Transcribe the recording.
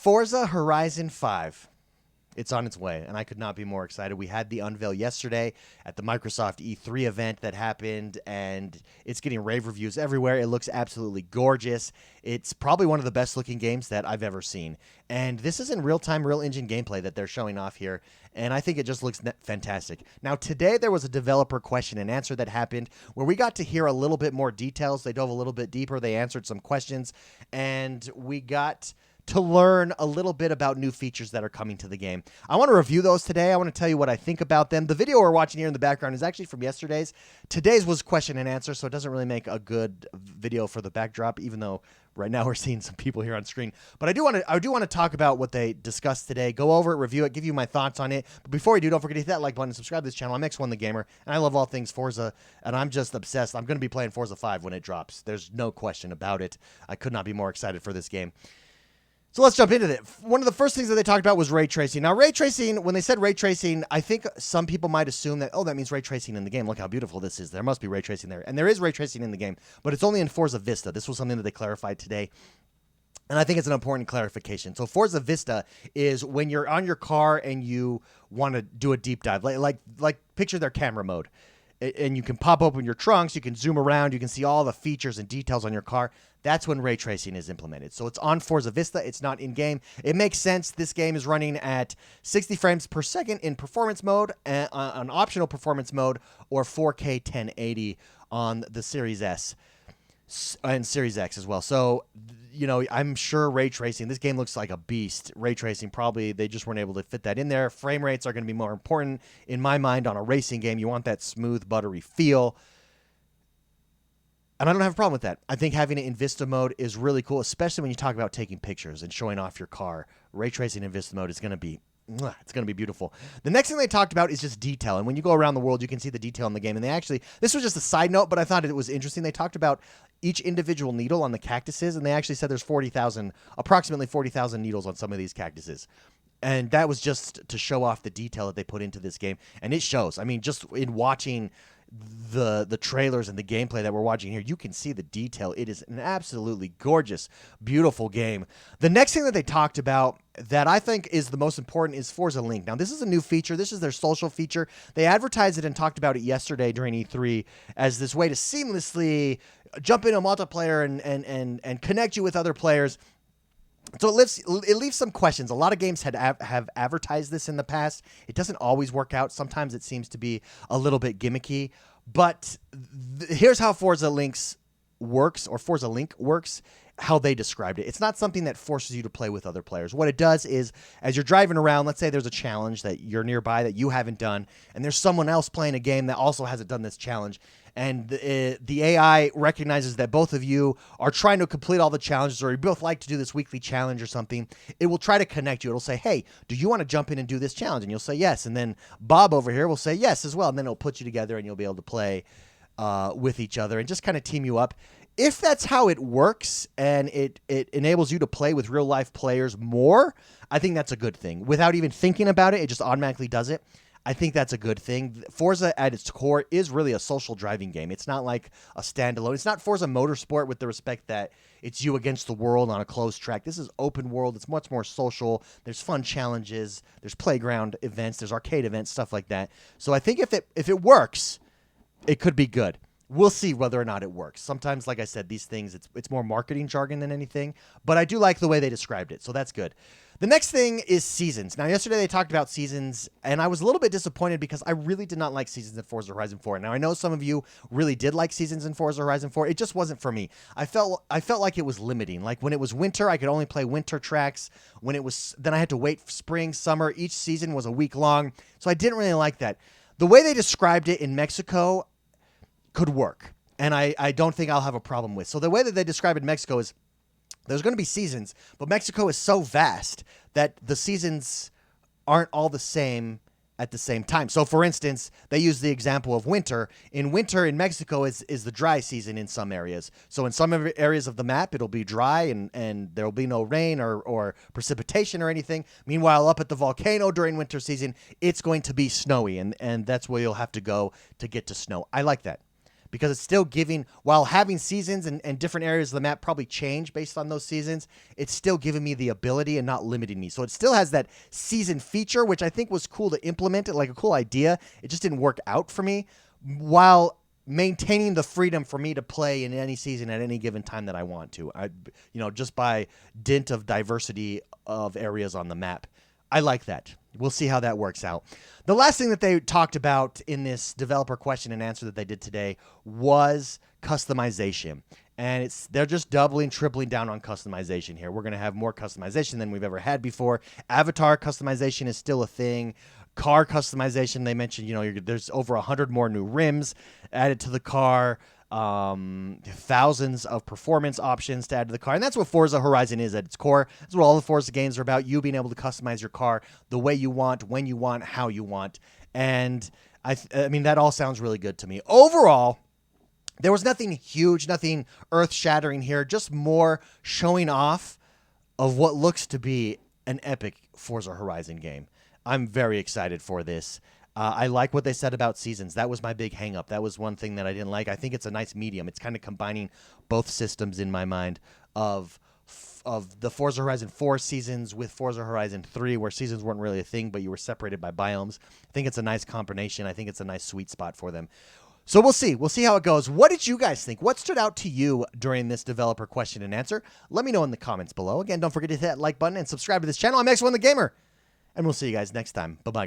Forza Horizon 5. It's on its way, and I could not be more excited. We had the unveil yesterday at the Microsoft E3 event that happened, and it's getting rave reviews everywhere. It looks absolutely gorgeous. It's probably one of the best-looking games that I've ever seen. And this is in real-time, real-engine gameplay that they're showing off here, and I think it just looks fantastic. Now, today there was a developer question and answer that happened where we got to hear a little bit more details. They dove a little bit deeper. They answered some questions, and we got to learn a little bit about new features that are coming to the game. I want to review those today. I want to tell you what I think about them. The video we're watching here in the background is actually from yesterday's. Today's was question and answer, so it doesn't really make a good video for the backdrop, even though right now we're seeing some people here on screen. But I do want to talk about what they discussed today, go over it, review it, give you my thoughts on it. But before we do, don't forget to hit that like button and subscribe to this channel. I'm X1 the Gamer, and I love all things Forza, and I'm just obsessed. I'm going to be playing Forza 5 when it drops. There's no question about it. I could not be more excited for this game. So let's jump into it. One of the first things that they talked about was ray tracing. Now, ray tracing, when they said ray tracing, I think some people might assume that, oh, that means ray tracing in the game. Look how beautiful this is. There must be ray tracing there. And there is ray tracing in the game, but it's only in Forza Vista. This was something that they clarified today. And I think it's an important clarification. So Forza Vista is when you're on your car and you want to do a deep dive, like picture their camera mode. And you can pop open your trunks, you can zoom around, you can see all the features and details on your car. That's when ray tracing is implemented. So it's on Forza Vista, it's not in-game. It makes sense. This game is running at 60 frames per second in performance mode, an optional performance mode, or 4K 1080 on the Series S and Series X as well. So, you know, I'm sure ray tracing, this game looks like a beast. Ray tracing, probably they just weren't able to fit that in there. Frame rates are going to be more important in my mind on a racing game. You want that smooth, buttery feel. And I don't have a problem with that. I think having it in Vista mode is really cool, especially when you talk about taking pictures and showing off your car. Ray tracing in Vista mode is going to be it's going to be beautiful. The next thing they talked about is just detail. And when you go around the world, you can see the detail in the game. And they actually, this was just a side note, but I thought it was interesting. They talked about each individual needle on the cactuses, and they actually said there's approximately 40,000 needles on some of these cactuses. And that was just to show off the detail that they put into this game. And it shows. I mean, just in watching the trailers and the gameplay that we're watching here, you can see the detail. It is an absolutely gorgeous, beautiful game. The next thing that they talked about that I think is the most important is Forza Link. Now, this is a new feature. This is their social feature. They advertised it and talked about it yesterday during E3 as this way to seamlessly jump into multiplayer and connect you with other players. So it leaves some questions. A lot of games have advertised this in the past. It doesn't always work out. Sometimes it seems to be a little bit gimmicky. But here's how Forza Link works, how they described it. It's not something that forces you to play with other players. What it does is, as you're driving around, let's say there's a challenge that you're nearby that you haven't done, and there's someone else playing a game that also hasn't done this challenge, and the AI recognizes that both of you are trying to complete all the challenges, or you both like to do this weekly challenge or something. It will try to connect you. It'll say, hey, do you want to jump in and do this challenge? And you'll say yes. And then Bob over here will say yes as well. And then it'll put you together and you'll be able to play with each other and just kind of team you up. If that's how it works and it enables you to play with real-life players more, I think that's a good thing. Without even thinking about it, it just automatically does it. I think that's a good thing. Forza, at its core, is really a social driving game. It's not like a standalone. It's not Forza Motorsport with the respect that it's you against the world on a closed track. This is open world. It's much more social. There's fun challenges. There's playground events. There's arcade events, stuff like that. So I think if it works, it could be good. We'll see whether or not it works. Sometimes, like I said, these things, it's more marketing jargon than anything. But I do like the way they described it, so that's good. The next thing is seasons. Now, yesterday they talked about seasons, and I was a little bit disappointed because I really did not like seasons in Forza Horizon 4. Now, I know some of you really did like seasons in Forza Horizon 4. It just wasn't for me. I felt like it was limiting. Like when it was winter, I could only play winter tracks. Then I had to wait for spring, summer. Each season was a week long, so I didn't really like that. The way they described it in Mexico could work, and I don't think I'll have a problem with. So the way that they describe it in Mexico is there's going to be seasons, but Mexico is so vast that the seasons aren't all the same at the same time. So, for instance, they use the example of winter. Winter in Mexico is the dry season in some areas. So in some areas of the map, it'll be dry and there will be no rain or precipitation or anything. Meanwhile, up at the volcano during winter season, it's going to be snowy, and that's where you'll have to go to get to snow. I like that, because it's still giving, while having seasons and different areas of the map probably change based on those seasons, it's still giving me the ability and not limiting me. So it still has that season feature, which I think was cool to implement it, like a cool idea. It just didn't work out for me, while maintaining the freedom for me to play in any season at any given time that I want to. Just by dint of diversity of areas on the map. I like that. We'll see how that works out. The last thing that they talked about in this developer question and answer that they did today was customization. And they're just doubling, tripling down on customization here. We're going to have more customization than we've ever had before. Avatar customization is still a thing. Car customization, they mentioned, there's over 100 more new rims added to the car. Thousands of performance options to add to the car. And that's what Forza Horizon is at its core. That's what all the Forza games are about. You being able to customize your car the way you want, when you want, how you want. And I mean, that all sounds really good to me. Overall, there was nothing huge, nothing earth-shattering here, just more showing off of what looks to be an epic Forza Horizon game. I'm very excited for this. I like what they said about seasons. That was my big hang-up. That was one thing that I didn't like. I think it's a nice medium. It's kind of combining both systems in my mind of the Forza Horizon 4 seasons with Forza Horizon 3, where seasons weren't really a thing, but you were separated by biomes. I think it's a nice combination. I think it's a nice sweet spot for them. So we'll see. We'll see how it goes. What did you guys think? What stood out to you during this developer question and answer? Let me know in the comments below. Again, don't forget to hit that like button and subscribe to this channel. I'm X1 the Gamer, and we'll see you guys next time. Bye-bye.